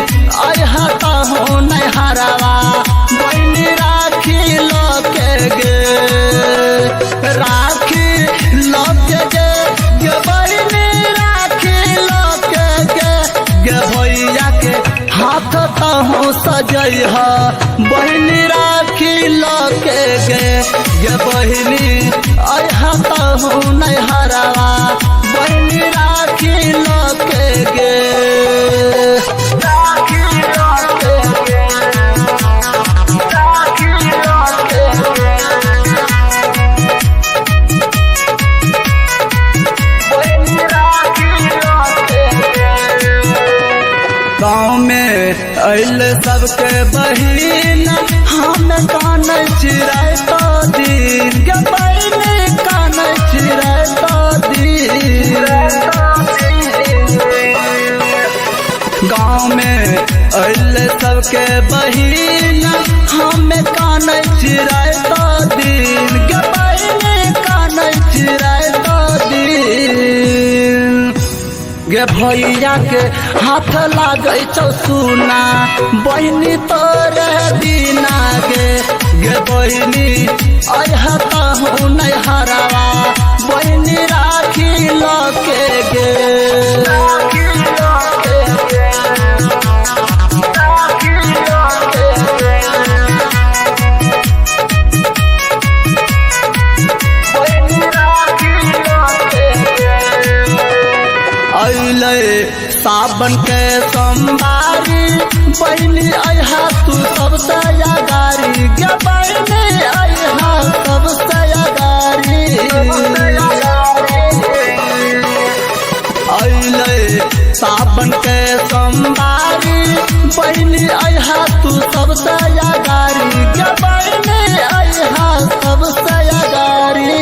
अहता हूँ नहरवा बहनी राखी लके गे राखी लके गे बहनी राखी लके गे भैया के हाथ तहूँ सजई है बहनी राखी लके गे बहनी अहता हूँ नहरवा बहनी राखी लके गे गाँव में अल सबके बहिन हम कान चिराय तो दिन के बहन कान चिराय तो दिन गाँव में अल सबके बहिन हम कान चिराय तो दिन के बहन कान चिराय तो दिन गे भैया के हाथ लागे चौसुना बहनी तोरे दीना गे बहनी अहता हूँ नहरवा बहनी राखी लके गे सावन के सोमवारी बहनी अहा तू सबसे अगारी गे बहनी अहा सबसे अगारी सावन के सोमवारी बहनी अहा तू सबसे अगारी गे बहनी अहा सबसे अगारी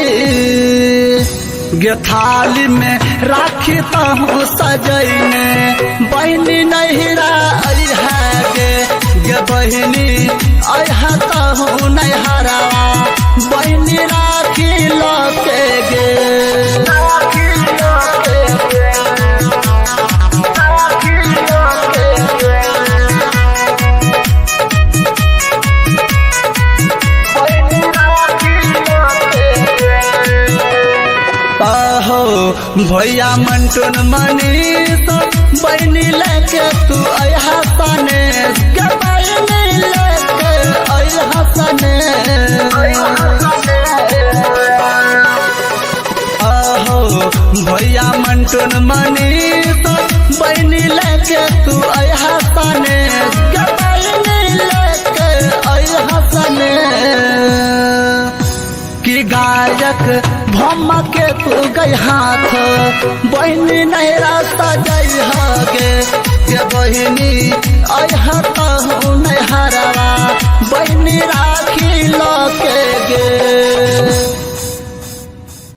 गे थाली में राखी तहूँ सजैने बहनी नहिरा अहा गे बहनी अहता हूँ नहरवा बहनी राखी लके गे भैया मंटून मनीष बहनी लेके तू अहा सने गे बहनी लेके अहा सने भैया मंटून मनीष बहनी लेके तू अहा सने गे बहनी लेके अहा सने कि गायक भम्मा के तू गई हाथ बहनी नहरा सजई गे बहनी अहता हूँ नहरवा बहनी राखी लके गे।